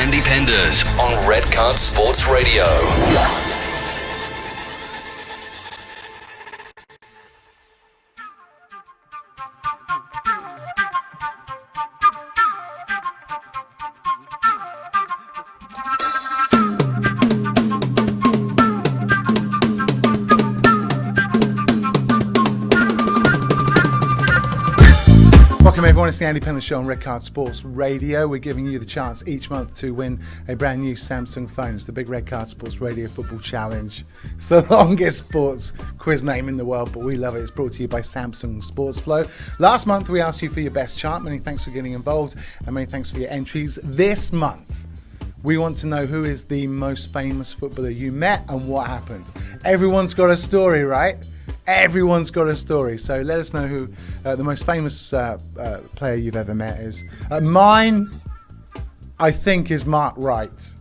Sandy Penders on Red Card Sports Radio. Welcome everyone, it's the Andy Penders Show on Red Card Sports Radio. We're giving you the chance each month to win a brand new Samsung phone. It's the big Red Card Sports Radio Football Challenge. It's the longest sports quiz name in the world, but we love it. It's brought to you by Samsung Sports Flow. Last month we asked you for your best chart. Many thanks for getting involved and many thanks for your entries. This month we want to know who is the most famous footballer you met and what happened. Everyone's got a story, right? Everyone's got a story, so let us know who the most famous player you've ever met is. Mine, I think, is Mark Wright.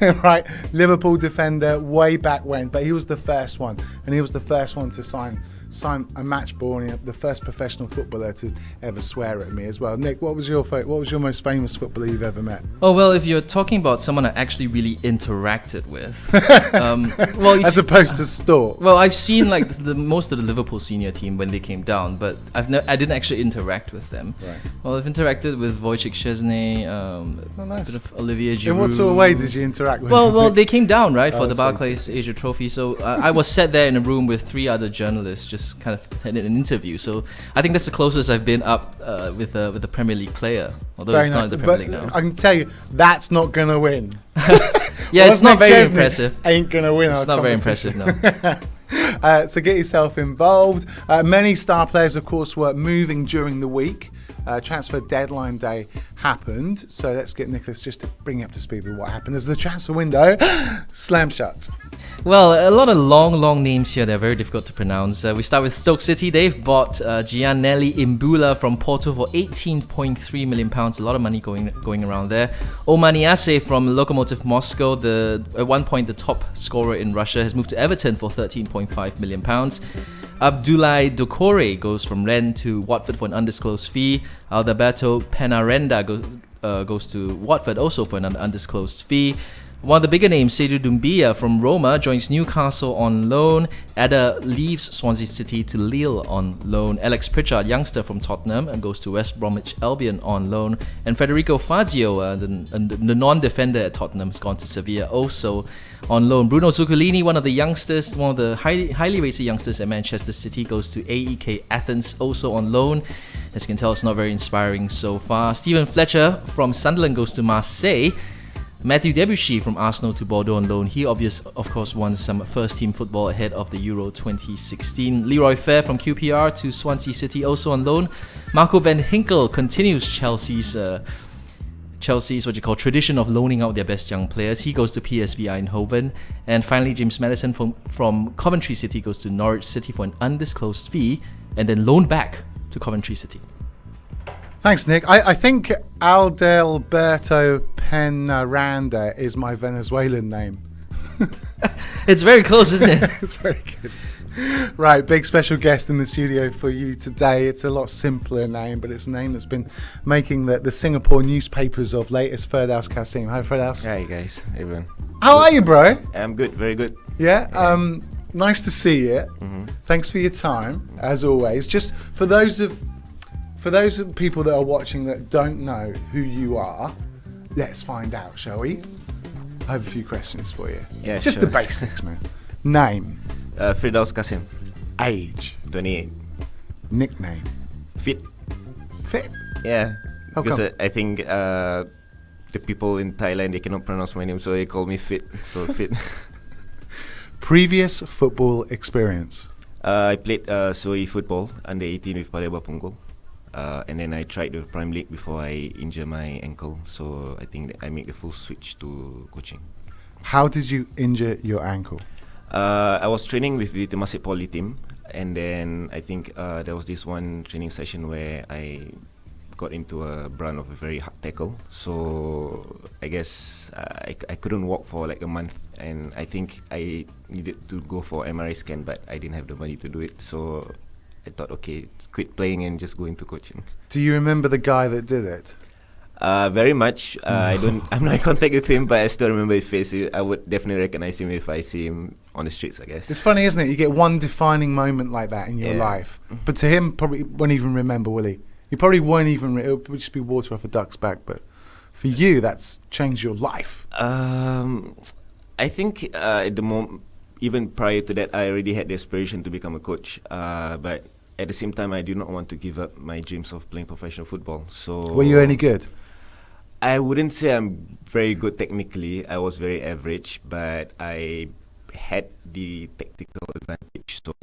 Right, Liverpool defender way back when, but he was the first one, and he was the first one to sign a match ball, and the first professional footballer to ever swear at me as well. Nick, what was your most famous footballer you've ever met? Oh well, if you're talking about someone I actually really interacted with, as opposed to stalk. Well, I've seen like most of the Liverpool senior team when they came down, but I didn't actually interact with them. Right. Well, I've interacted with Wojciech Szczesny, nice. A bit of Olivier Giroud. In what sort of way did you interact with them? them? Well, they came down for the Barclays Asia Trophy, so I was sat there in a room with 3 other journalists, just kind of had an interview. So I think that's the closest I've been up with a Premier League player, although very it's nice. not in the Premier League now. I can tell you that's not going to win. Yeah, it's not very impressive. Ain't going to win. It's not very impressive, no. So get yourself involved. Many star players, of course, were moving during the week. Transfer deadline day happened. So let's get Nicholas just to bring you up to speed with what happened as the transfer window slammed shut. Well, a lot of long names here. They're very difficult to pronounce. We start with Stoke City. They've bought Gianelli Imbula from Porto for £18.3 million. A lot of money going around there. Omaniase from Lokomotiv Moscow, at one point the top scorer in Russia, has moved to Everton for £13.5 million. Abdoulaye Doucouré goes from Rennes to Watford for an undisclosed fee. Alberto Penarenda goes to Watford also for an undisclosed fee. One of the bigger names, Seydou Doumbia from Roma, joins Newcastle on loan. Ada leaves Swansea City to Lille on loan. Alex Pritchard, youngster from Tottenham, and goes to West Bromwich Albion on loan. And Federico Fazio, the non-defender at Tottenham, has gone to Sevilla also on loan. Bruno Zuccolini, one of the youngsters, one of the highly rated youngsters at Manchester City, goes to AEK Athens also on loan. As you can tell, it's not very inspiring so far. Stephen Fletcher from Sunderland goes to Marseille. Matthew Debuchy from Arsenal to Bordeaux on loan. He of course won some first-team football ahead of the Euro 2016. Leroy Fair from QPR to Swansea City also on loan. Marco van Ginkel continues Chelsea's tradition of loaning out their best young players. He goes to PSV Eindhoven. And finally, James Maddison from Coventry City goes to Norwich City for an undisclosed fee and then loaned back to Coventry City. Thanks, Nick. I think Aldelberto Penaranda is my Venezuelan name. It's very close, isn't it? It's very good. Right, big special guest in the studio for you today. It's a lot simpler name, but it's a name that's been making the Singapore newspapers of late. It's Firdaus Kassim. Hi, Firdaus. Hi, guys. Everyone. How are you, bro? I'm good. Very good. Yeah? Nice to see you. Mm-hmm. Thanks for your time, as always. Just for those people that are watching that don't know who you are, let's find out, shall we? I have a few questions for you. Yeah, just sure. The basics, man. Name. Firdaus Kassim. Age. 28. Nickname. Fit. Fit? Yeah. How because come? I think the people in Thailand, they cannot pronounce my name, so they call me Fit. So Fit. Previous football experience. I played Soi football under 18 with Palembang Punggol. And then I tried the Prime League before I injured my ankle. So I think that I made the full switch to coaching. How did you injure your ankle? I was training with the Temasek Poly team. And then I think there was this one training session where I got into a brunt of a very hard tackle. So I guess I couldn't walk for like a month. And I think I needed to go for MRI scan, but I didn't have the money to do it. So I thought, okay, quit playing and just go into coaching. Do you remember the guy that did it? Very much. I'm not in contact with him, but I still remember his face. I would definitely recognize him if I see him on the streets, I guess. It's funny, isn't it? You get one defining moment like that in your Yeah. life, but to him, probably won't even remember, will he? He probably won't even. It would just be water off a duck's back. But for you, that's changed your life. I think at the moment, even prior to that, I already had the aspiration to become a coach. But at the same time, I do not want to give up my dreams of playing professional football. So Were you any good? I wouldn't say I'm very good technically. I was very average, but I had the tactical advantage. So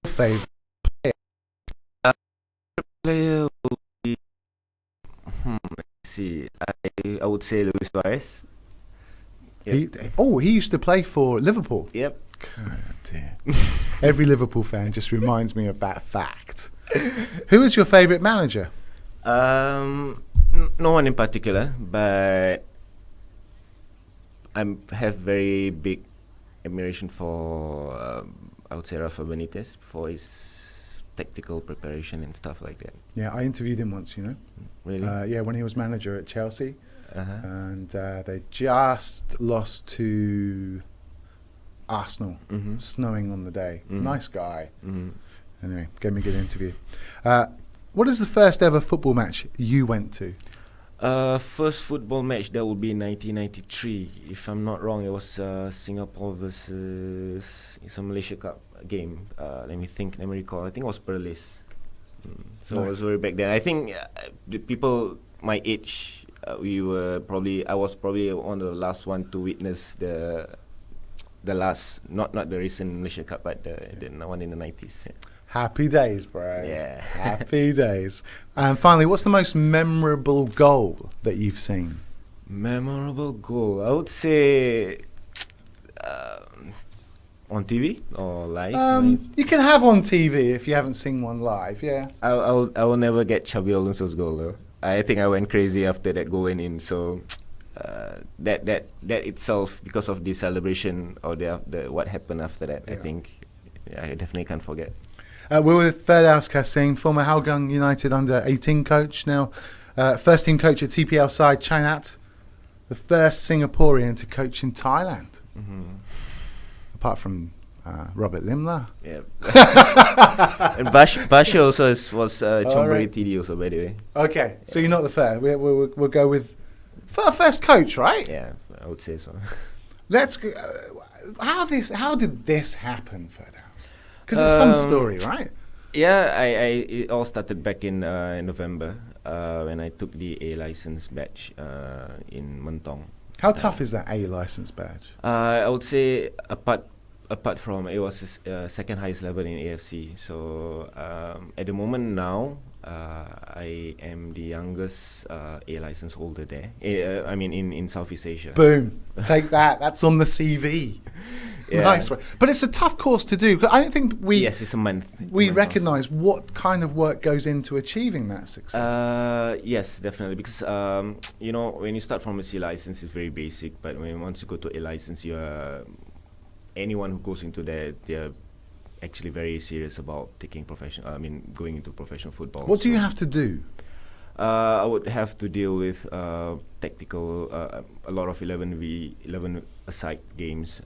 Favourite? player will be, let's see, I would say Luis Suarez. Yep. He used to play for Liverpool. Yep. God dear. Every Liverpool fan just reminds me of that fact. Who is your favourite manager? No one in particular, but I have very big admiration for I would say Rafa Benitez for his tactical preparation and stuff like that. Yeah, I interviewed him once, you know. Really? Yeah, when he was manager at Chelsea. Uh-huh. And they just lost to Arsenal, Mhm. snowing on the day. Mhm. Nice guy. Mhm. Anyway, gave me a good interview. What is the first ever football match you went to? First football match, that would be 1993. If I'm not wrong, it was Singapore versus it's a Malaysia Cup game. Let me recall. I think it was Perlis. So it was way back then. I think the people my age, I was probably one of the last one to witness the last, not the recent Malaysia Cup, but the one in the 90s. Yeah. Happy days, bro. Yeah. Happy days. And finally, what's the most memorable goal that you've seen? Memorable goal, I would say on TV or live. You can have on TV if you haven't seen one live, yeah. I will never get Xabi Alonso's goal though. I think I went crazy after that goal went in. So that itself, because of the celebration or the what happened after that, I think I definitely can't forget. We're with Firdaus Kassim, former Hougang United under-18 coach, now first team coach at TPL side Chainat, the first Singaporean to coach in Thailand, apart from Robert Limla. Yeah. And Basha also was Chonburi TD also, by the way. Okay, so you're not the first. We'll go with first coach, right? Yeah, I would say so. Let's go. How did this happen, Firdaus? Because it's some story, right? Yeah, it all started back in November when I took the A license badge in Mentong. How tough is that A license badge? I would say apart from it was second highest level in AFC. So at the moment now, I am the youngest A license holder there. I mean in Southeast Asia. Boom! Take that. That's on the CV. Yeah. Nice one. But it's a tough course to do. I don't think Yes, it's a month. we recognise what kind of work goes into achieving that success. Yes, definitely. Because when you start from a C license, it's very basic. But once you go to A license, anyone who goes into that, they're actually very serious about going into professional football. What do you have to do? I would have to deal with tactical, a lot of 11 aside games.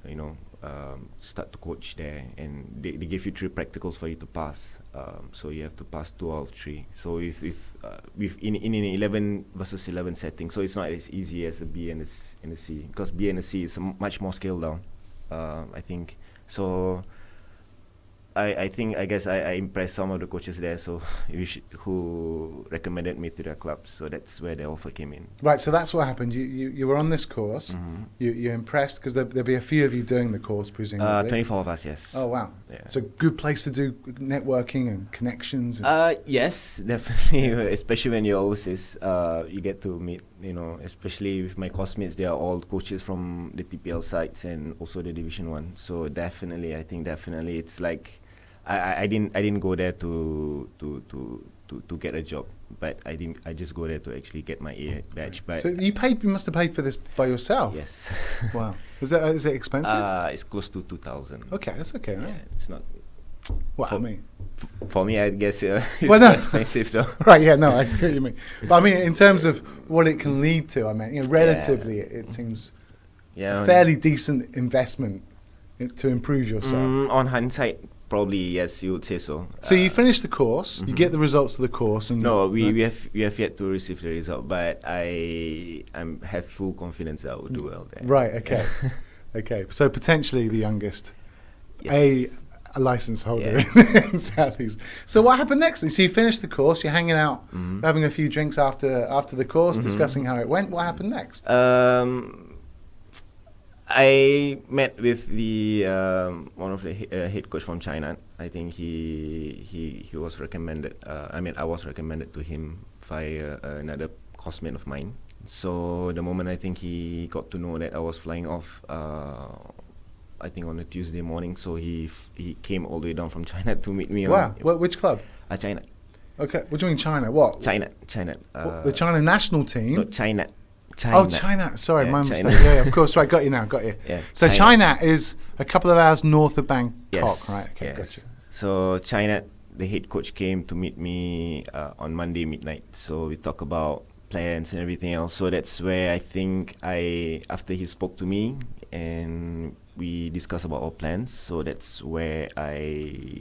Start to coach there, and they give you 3 practicals for you to pass. So you have to pass 2 out of 3. So if in an 11 versus 11 setting, so it's not as easy as a B and a C, because B and a C is much more scaled down. I think so. I guess I impressed some of the coaches there, so who recommended me to their clubs. So that's where the offer came in. Right, so that's what happened. You were on this course. Mm-hmm. You're impressed because there'll be a few of you doing the course, presumably. 24 of us, yes. Oh wow! Yeah. It's a good place to do networking and connections. Yes, definitely. Especially when you're overseas, you get to meet especially with my classmates, they are all coaches from the TPL sides and also the Division 1. So definitely, I think definitely it's like I didn't go there to get a job, but I just go there to actually get my A badge. But So you must have paid for this by yourself. yes, Wow. Is it expensive? it's close to 2,000. Okay, that's okay, right? Yeah, it's not. Well, I for- mean, For me, I guess it's Well, no. expensive though. right? Yeah, no, I get what you mean. But I mean, in terms of what it can lead to, I mean, relatively, it seems Yeah, a fairly decent investment to improve yourself. on hindsight, probably yes, you would say so. So you finish the course, you get the results of the course, and No, you, we have yet to receive the result, but I have full confidence that I will do well there. right. Okay, okay. So potentially the youngest, Yes. a license holder Yeah. in Southeast. So what happened next? So you finished the course, you're hanging out, having a few drinks after the course, discussing how it went. What happened next? I met with the one of the head coach from China. I think he was recommended. I was recommended to him via another classmate of mine. So the moment I think he got to know that I was flying off, I think on a Tuesday morning. So he came all the way down from China to meet me. Wow. Which club? China. Okay. What do you mean China? What? China. What, the China national team? No, China. Oh, China. Sorry, Yeah, my China. mistake. Yeah, of course. Right, got you now. Got you. Yeah, So China. China is a couple of hours north of Bangkok, Yes. right? Okay, yes. gotcha. So China, the head coach came to meet me on Monday midnight. So we talk about plans and everything else. So that's where I think after he spoke to me and we discussed about our plans. So that's where I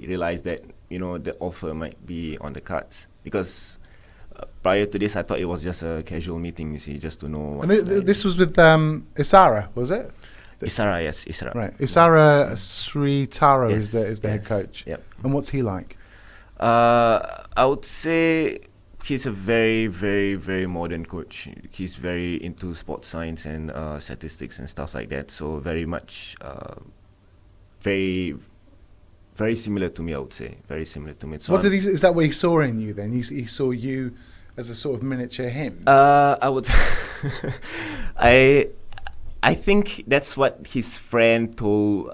realized that the offer might be on the cards because. Prior to this, I thought it was just a casual meeting, you see, just to know. And this was with Isara, was it? Isara, yes, Isara. Right. Isara Sri Taro Yes, is the head yes, coach. Yep. And what's he like? I would say he's a very, very, very modern coach. He's very into sports science and statistics and stuff like that. So very much, very, very similar to me. I would say very similar to me. So What did he? Is that what he saw in you? Then he saw you as a sort of miniature him. I would. I think that's what his friend told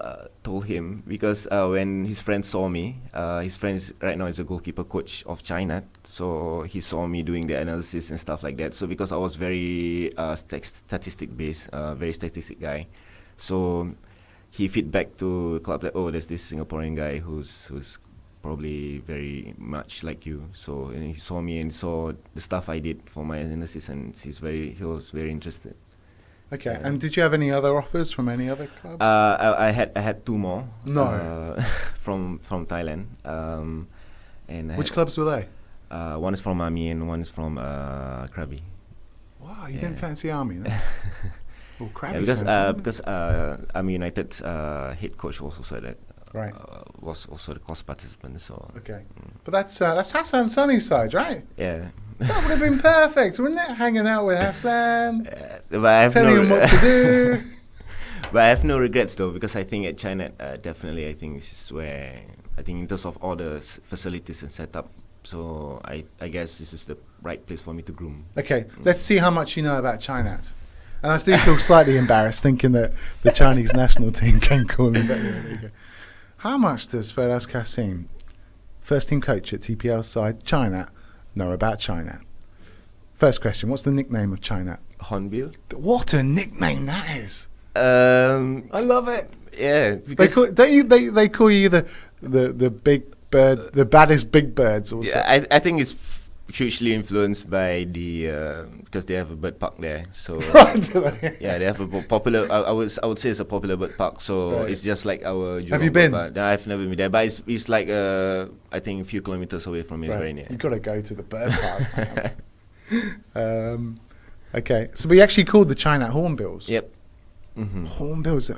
him because when his friend saw me, his friend right now is a goalkeeper coach of China, so he saw me doing the analysis and stuff like that. So because I was very statistic based, very statistic guy, so he feedback to club that there's this Singaporean guy who's probably very much like you. So and he saw me and saw the stuff I did for my analysis, and he was very interested. Okay. And did you have any other offers from any other clubs? I had two more. No. From Thailand. And Which clubs were they? One is from Army and one is from Krabi. Wow, you didn't fancy Army, then? Well, Krabi Yeah, sounds nice. because Army United's head coach was also that. Right. Was also the course participant. So. Okay. But that's Hassan Sunnyside, right? Yeah. That would have been perfect, wouldn't it? Hanging out with Hassan, But I have telling him what to do. But I have no regrets though, because I think at China, definitely, I think this is where I think in terms of all the facilities and setup. So I guess this is the right place for me to groom. Okay, let's see how much you know about China. And I do feel slightly embarrassed thinking that the Chinese national team can call him. But there you go. How much does Firdaus Kassim, first team coach at TPL side China, know about China? First question: what's the nickname of China? Hornbill. What a nickname that is! I love it. Yeah, They call, don't you? They call you the big bird, the baddest big birds. Or yeah, I think it's hugely influenced by the because they have a bird park there. So yeah, they have a popular. I would say it's a popular bird park. So Right. it's just like our. Have you been? No, I've never been there, but it's like I think a few kilometers away from me. It's very near. You've got to go to the bird park. Okay, so we actually called the China Hornbills. Yep. Mm-hmm. Hornbills.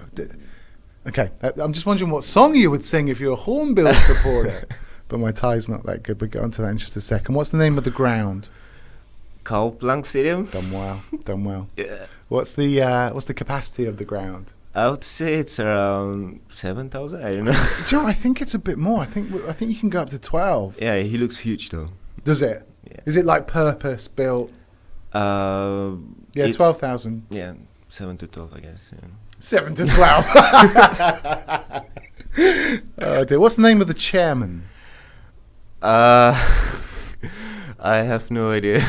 Okay, I'm just wondering what song you would sing if you're a Hornbill supporter. But my tie's not that good. We'll get onto that in just a second. What's the name of the ground? Khao Plang Stadium. Done well. Done well. Yeah. What's the capacity of the ground? I would say it's around 7,000. I don't know. Joe, I think it's a bit more. I think you can go up to 12. Yeah, he looks huge though. Does it? Yeah. Is it like purpose built? Yeah, it's- 12,000. Yeah, 7 to 12, I guess. Yeah. 7 to 12. Oh dear. What's the name of the chairman? I have no idea.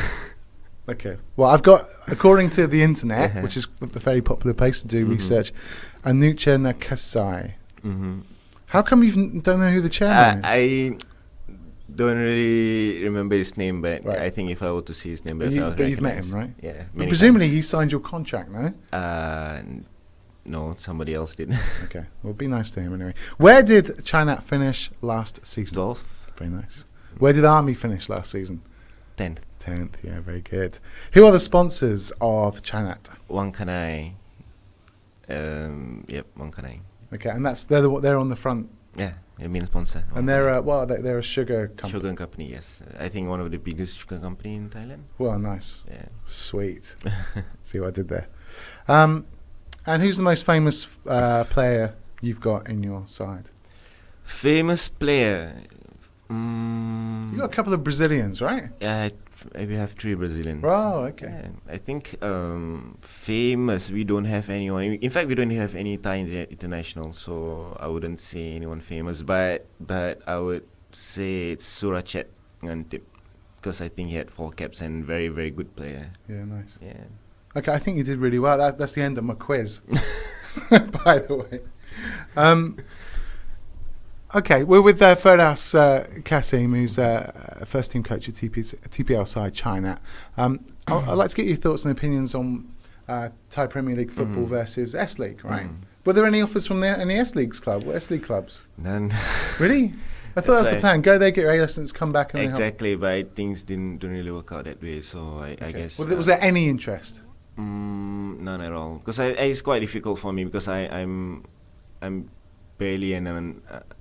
Okay. Well, I've got, according to the internet, Uh-huh. which is a very popular place to do Mhm. research, Anucha Nakasai. Mm-hmm. How come you don't know who the chairman is? I don't really remember his name, but Right. I think if I were to see his name, But you've met him, right? Yeah. But many presumably times. he signed your contract, no? No, somebody else did. Okay. Well, be nice to him anyway. Where did China finish last season? 12th, Very nice. Where did Army finish last season? 10th, 10th. Yeah, very good. Who are the sponsors of Chinat? Wang Kanai. Yep, Wang Kanai. Okay, and they're on the front, Yeah, your main sponsor. Wang and Kanai. they're a sugar company. Sugar company, yes. I think one of the biggest sugar company in Thailand. Well, nice, Yeah. sweet. See what I did there. And who's the most famous player you've got in your side? Famous player. You got a couple of Brazilians, right? Yeah, we have 3 Brazilians. Oh, okay. Yeah, I think famous, we don't have anyone. In fact, we don't have any Thai international, so I wouldn't say anyone famous. But I would say it's Surachet Ngantip, because I think he had 4 caps and very, very good player. Yeah, nice. Yeah. Okay, I think you did really well. That's the end of my quiz, by the way. Okay, we're with Firdaus Kassim, who's first team coach at TPL side China. I'd like to get your thoughts and opinions on Thai Premier League football versus S League, right? Were there any offers from any S Leagues club? What S League clubs? None. Really? I thought that was the right. plan. Go there, get your A lessons, come back, and then help. Exactly, but things didn't really work out that way. So I guess. Was there any interest? None at all, because it's quite difficult for me because I'm barely an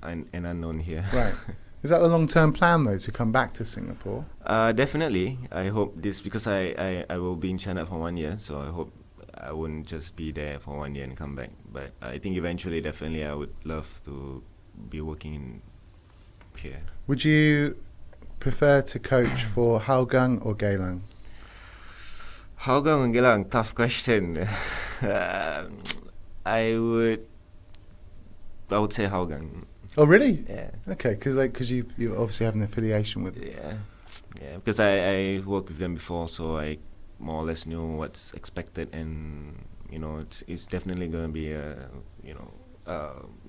unknown here. Right. Is that the long-term plan, though, to come back to Singapore? Definitely. I hope this, because I will be in China for 1 year, so I hope I wouldn't just be there for 1 year and come back. But I think eventually, definitely, I would love to be working in here. Would you prefer to coach for Hougang or Geylang? Hougang and Geylang, tough question. I would say Hougang. Oh, really? Yeah. Okay, because you obviously have an affiliation with. Yeah, because I worked with them before, so I more or less knew what's expected, and it's definitely going to be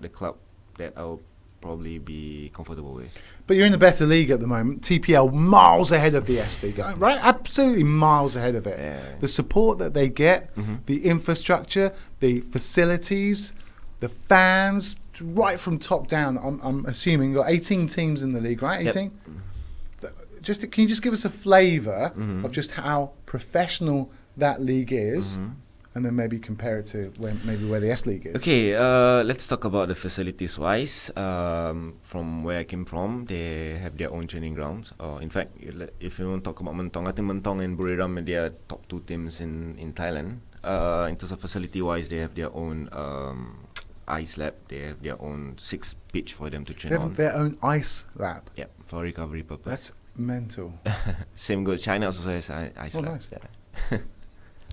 the club that I'll probably be comfortable with. But you're in the better league at the moment. TPL miles ahead of the S League, right? Absolutely miles ahead of it. Yeah. The support that they get, Mhm. the infrastructure, the facilities, the fans, right from top down. I'm assuming you've got 18 teams in the league, right? Yep. 18. Can you just give us a flavour Mhm. of just how professional that league is, Mhm. and then maybe compare it to where the S League is? Okay, let's talk about the facilities wise. From where I came from, they have their own training grounds. In fact, if you want to talk about Mentong, I think Mentong and Buriram, they are top 2 teams in Thailand. In terms of facility wise, they have their own ice lab. They have their own 6 pitch for them to train They have on. their own ice lab. Yeah, for recovery purpose. That's mental. Same goes. China also has ice Oh, lab. nice. Yeah.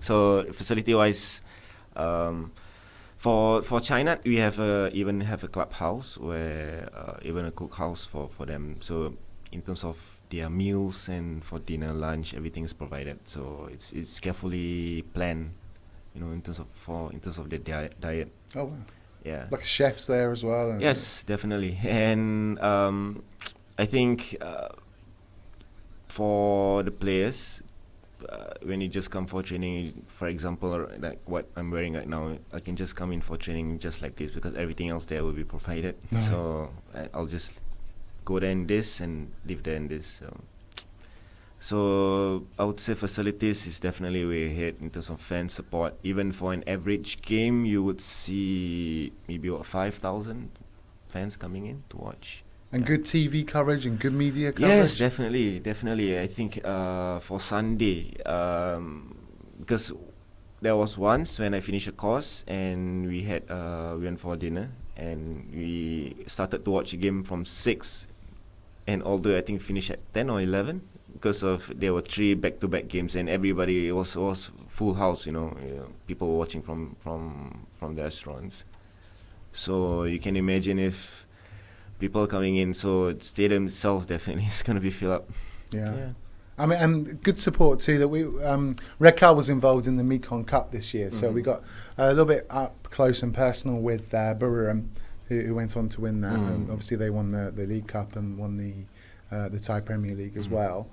So facility wise, for China, we even have a clubhouse where even a cookhouse for them. So in terms of their meals and for dinner, lunch, everything is provided. So it's carefully planned, in terms of the diet. Oh, wow. Yeah. Like chefs there as well. And Yes, definitely. And I think for the players, when you just come for training, for example, like what I'm wearing right now, I can just come in for training just like this because everything else there will be provided. No. So I'll just go there in this and live there in this. So I would say facilities is definitely way ahead in terms of fan support. Even for an average game, you would see maybe 5,000 fans coming in to watch. And good TV coverage and good media coverage. Yes, definitely. I think for Sunday, because there was once when I finished a course and we went for dinner and we started to watch a game from 6, and although I think finished at 10 or 11, because of there were 3 back-to-back games and everybody was full house. People were watching from the restaurants. So you can imagine if people coming in, so the stadium itself definitely is going to be filled up. Yeah. I mean, and good support too. That we Redcar was involved in the Mekong Cup this year, so we got a little bit up close and personal with Buriram, who went on to win that. And obviously, they won the League Cup and won the Thai Premier League as well.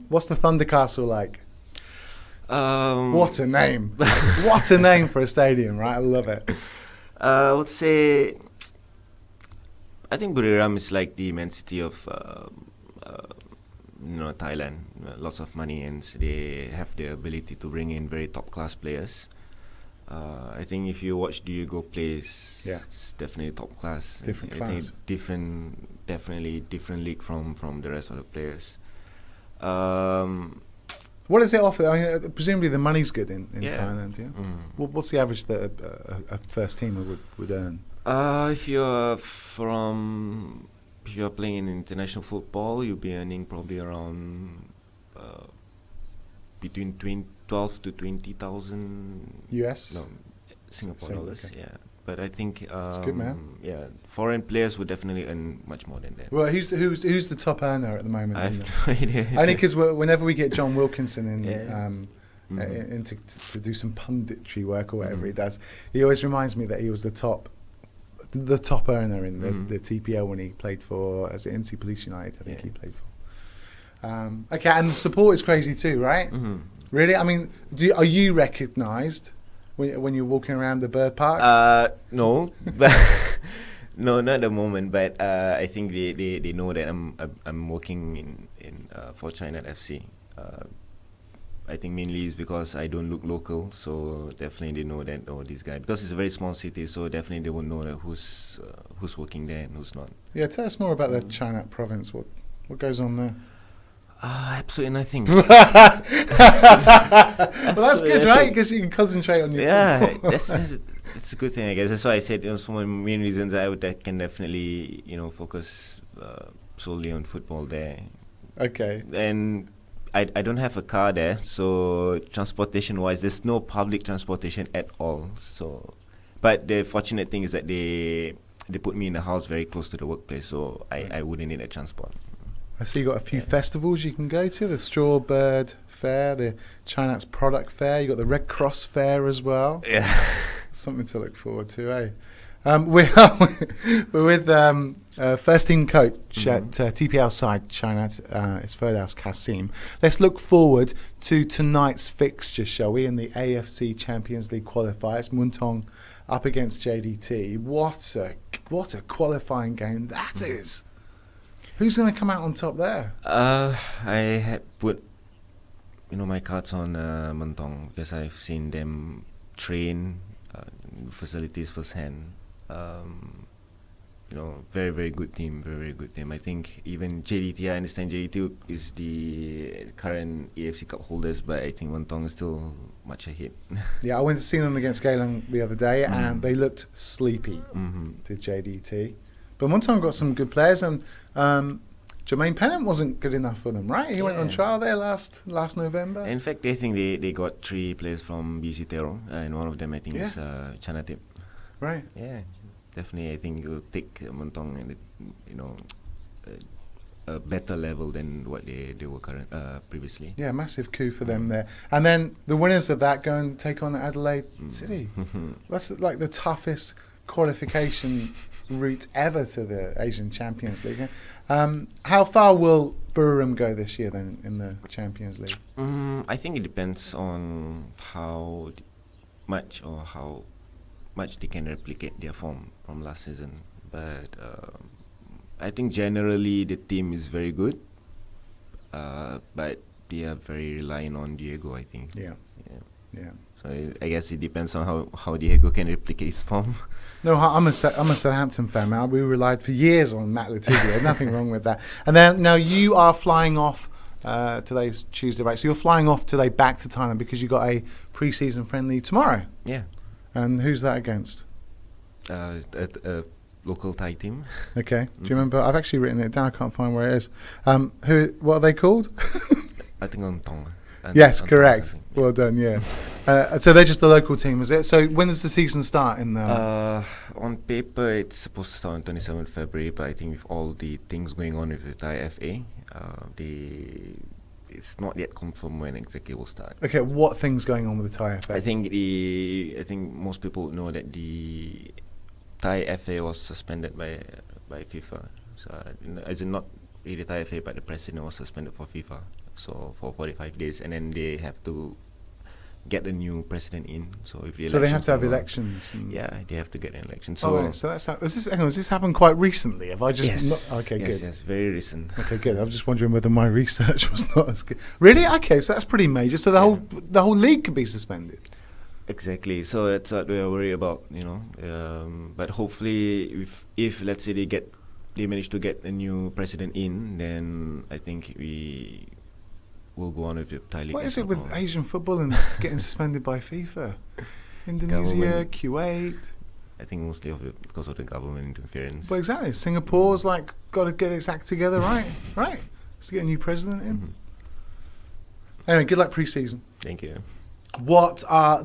What's the Thunder Castle like? What a name! What a name for a stadium, right? I love it. I would say, I think Buriram is like the immensity of Thailand. Lots of money, and they have the ability to bring in very top class players. I think if you watch Diego plays, it's definitely top class. Different I class. think definitely different league from the rest of the players. What does it offer? I mean, presumably the money's good in Thailand. Yeah. What's the average that a first teamer would earn? If you're playing in international football, you'll be earning probably around between 12 to 20,000 US. No, Singapore dollars. Okay. Yeah, but I think it's good, man. Yeah, foreign players would definitely earn much more than that. Well, who's the top earner at the moment? I have no idea. Only because whenever we get John Wilkinson in to do some punditry work or whatever he does, he always reminds me that he was the top earner in the TPL when he played for NC Police United. I think he played for. Okay, and the support is crazy too, right? Really? I mean, are you recognised when you're walking around the bird park? No, but no, not at the moment. But I think they know that I'm working in for China FC. I think mainly is because I don't look local, so definitely they know that this guy, because it's a very small city, so definitely they will know that who's working there and who's not. Yeah, tell us more about the China province. What goes on there? Absolutely nothing. Well, that's good, right? Because you can concentrate on your football. That's a good thing, I guess. That's why I said one of the main reasons I can definitely focus solely on football there. Okay. And I don't have a car there, so transportation wise, there's no public transportation at all. So, but the fortunate thing is that they put me in a house very close to the workplace, so I wouldn't need a transport. I see you got a few festivals you can go to. The Strawbird Fair, the China's Product Fair. You got the Red Cross Fair as well. Yeah, something to look forward to, eh? We're with first team coach at TPL side China. It's Firdaus Kassim. Let's look forward to tonight's fixture, shall we? In the AFC Champions League qualifiers, Muntong up against JDT. What a qualifying game that is! Who's going to come out on top there? I had put my cards on Muntong because I've seen them train facilities firsthand. Very, very good team, very, very good team. I think even JDT, I understand JDT is the current AFC Cup holders, but I think Muntong is still much ahead. Yeah, I went to see them against Geylang the other day, and they looked sleepy to JDT. But Muntong got some good players, and Jermaine Pennant wasn't good enough for them, right? He went on trial there last November. In fact, I think they got 3 players from BC Tero, and one of them I think is Chana Tip. Right. Yeah, definitely. I think it will take Muntong and a better level than what they were previously. Yeah, massive coup for them there. And then the winners of that go and take on Adelaide City. That's like the toughest qualification route ever to the Asian Champions League. How far will Buriram go this year then in the Champions League? I think it depends on how much they can replicate their form from last season. But I think generally the team is very good, but they are very reliant on Diego, I think. Yeah. So I guess it depends on how Diego can replicate his form. No, I'm a Southampton fan, man. We relied for years on Matt Latuvia. Nothing wrong with that. And then now you are flying off. Today's Tuesday, right? So you're flying off today back to Thailand because you got a pre-season friendly tomorrow. Yeah. And who's that against? local Thai team. Okay. Do you remember? I've actually written it down. I can't find where it is. What are they called? I think on Tong. Yes, correct. Well done. Yeah. So they're just the local team, is it? So when does the season start? On paper, it's supposed to start on 27th February, but I think with all the things going on with the Thai FA, it's not yet confirmed when exactly it will start. Okay, what things going on with the Thai FA? I think most people know that the Thai FA was suspended by FIFA. So as in not really Thai FA, but the president was suspended for FIFA. So for 45 days, and then they have to get a new president in. So if they have to have elections. Yeah, they have to get an election. So so that's has this happened quite recently? Have I just okay, yes, good. Yes, very recent. Okay, good. I was just wondering whether my research was not as good. Really? Okay, so that's pretty major. So the whole league could be suspended. Exactly. So that's what we are worried about, But hopefully, if let's say they manage to get a new president in, then I think we will go on with the Thai league. What is it with Asian football and getting suspended by FIFA? Indonesia, Kuwait. I think mostly because of the government interference. Well, exactly. Singapore's got to get its act together, right? Right. Let's get a new president in. Mm-hmm. Anyway, good luck pre-season. Thank you. What are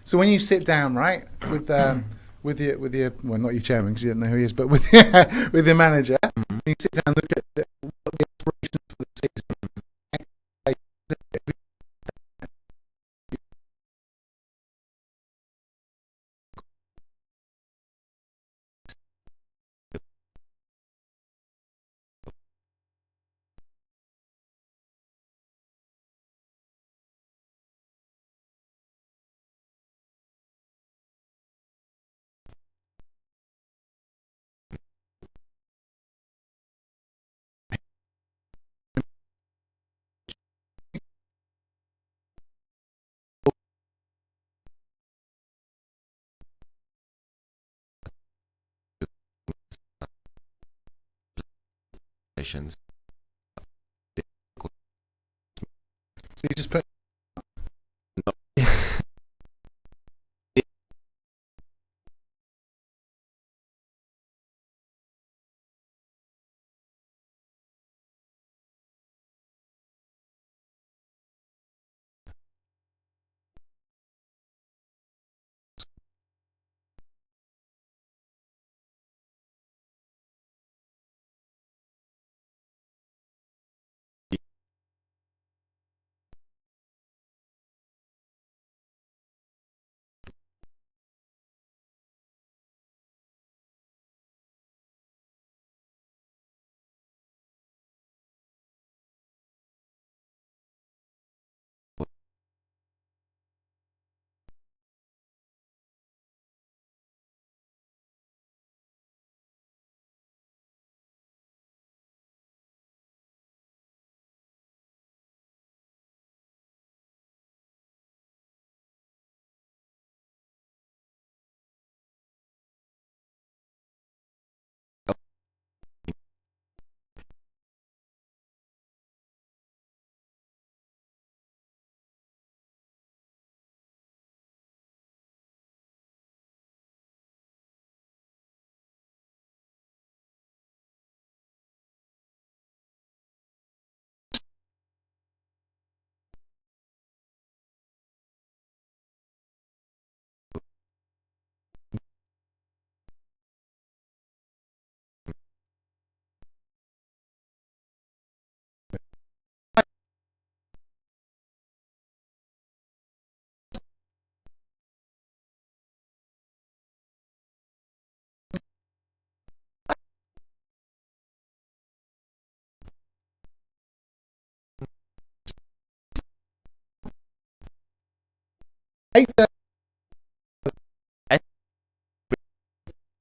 so when you sit down, right, with your well, not your chairman because you didn't know who he is, but with your manager, you sit down and look at what the aspirations for the season. Sessions. So you just put.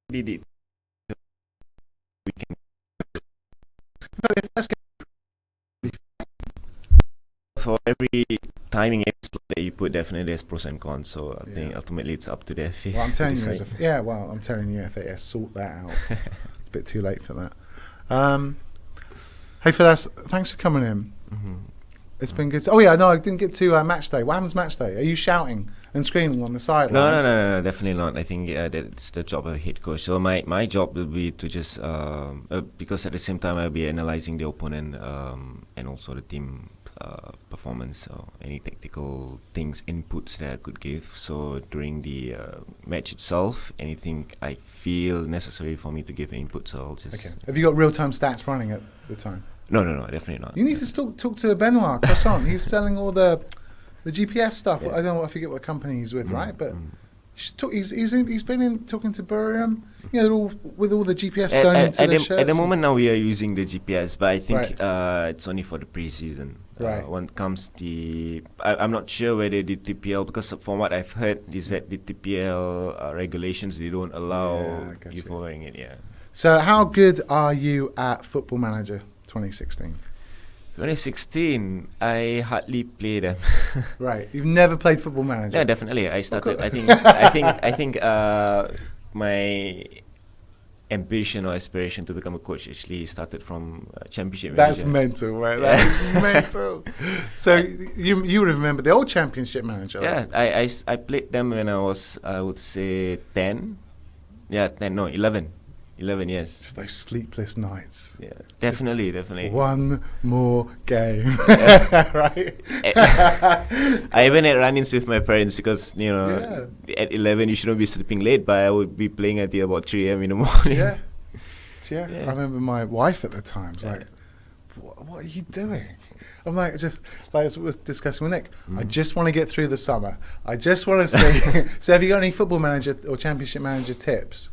Did it. We can. For every timing episode that you put, definitely there's pros and cons. So I think ultimately it's up to the FA. Well, I'm telling you, I'm telling you, FA, sort that out. It's a bit too late for that. Hey, Firdaus, thanks for coming in. Mm-hmm. It's been good. Oh yeah, no, I didn't get to match day. What happens match day? Are you shouting and screaming on the sidelines? No, definitely not. I think that's the job of a head coach. So my job will be to just because at the same time I'll be analysing the opponent and also the team performance or any tactical things, inputs that I could give. So during the match itself, anything I feel necessary for me to give input, so I'll just... Okay. Have you got real-time stats running at the time? No, definitely not. You need to talk to Benoit Croissant. He's selling all the GPS stuff. Yeah. I forget what company he's with, right? But you should talk, he's been in talking to Buriram. You know, they're all with all the GPS sewn into their shirts. At the moment now we are using the GPS, but I think it's only for the pre-season. Right. When comes I'm not sure whether the TPL, because from what I've heard is that the TPL regulations, they don't allow you following it. Yeah. So how good are you at Football Manager 2016? 2016, I hardly play them. Right, you've never played Football Manager? Yeah, definitely. I started. I think my ambition or aspiration to become a coach actually started from Championship That's Manager. Mental, right? That's mental. So you would remember the old Championship Manager? Yeah, I played them when I was, I would say 10. Yeah, 10. No, 11. 11 years. Just those sleepless nights. Yeah, definitely. One more game, right? I even had run-ins with my parents because, you know, at 11 you shouldn't be sleeping late, but I would be playing until about 3 a.m. in the morning. Yeah. I remember my wife at the time was like, what are you doing? I'm like, as I was discussing with Nick, I just want to get through the summer. I just want to see. So have you got any Football Manager or Championship Manager tips?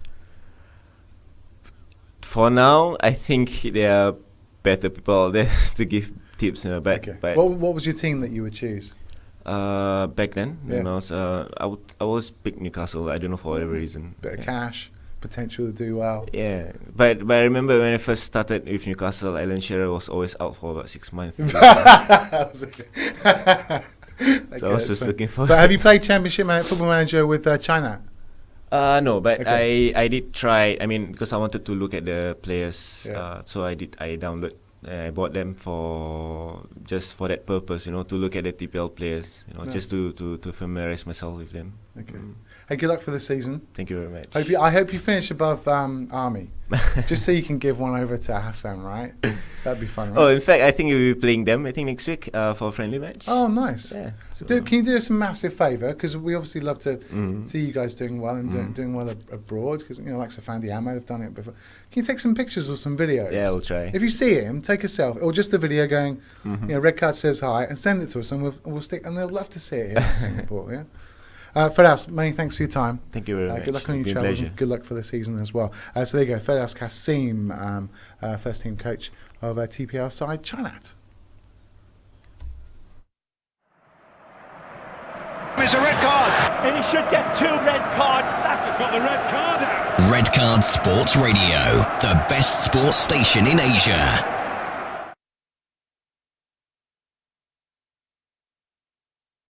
For now, I think there are better people there to give tips. But what was your team that you would choose? Back then, when I was pick Newcastle. I don't know for whatever reason. Bit of cash, potential to do well. Yeah, but I remember when I first started with Newcastle, Alan Shearer was always out for about 6 months. So I was just looking for. But have you played Championship Football Manager with China? No, but I did try. I mean, because I wanted to look at the players, so I download. I bought them just for that purpose, to look at the TPL players, nice. Just to familiarize myself with them. Okay. Hey, good luck for the season. Thank you very much. I hope you finish above Army, just so you can give one over to Hassan, right? That'd be fun. Right? Oh, in fact, I think we'll be playing them. I think next week for a friendly match. Oh, nice. Yeah. So can you do us a massive favour? Because we obviously love to see you guys doing well and doing well abroad. Because like Safandi Amo have done it before. Can you take some pictures or some videos? Yeah, we'll try. If you see him, take a selfie or just a video going, Red Card says hi, and send it to us, and we'll stick. And they'll love to see it here in Singapore. Yeah. Firdaus, many thanks for your time. Thank you very much. Good luck on your travels. Good luck for the season as well. So there you go, Firdaus Kassim, first team coach of TPL side Chinat. It's a red card, and he should get 2 red cards. That's got the red card out. Red Card Sports Radio, the best sports station in Asia.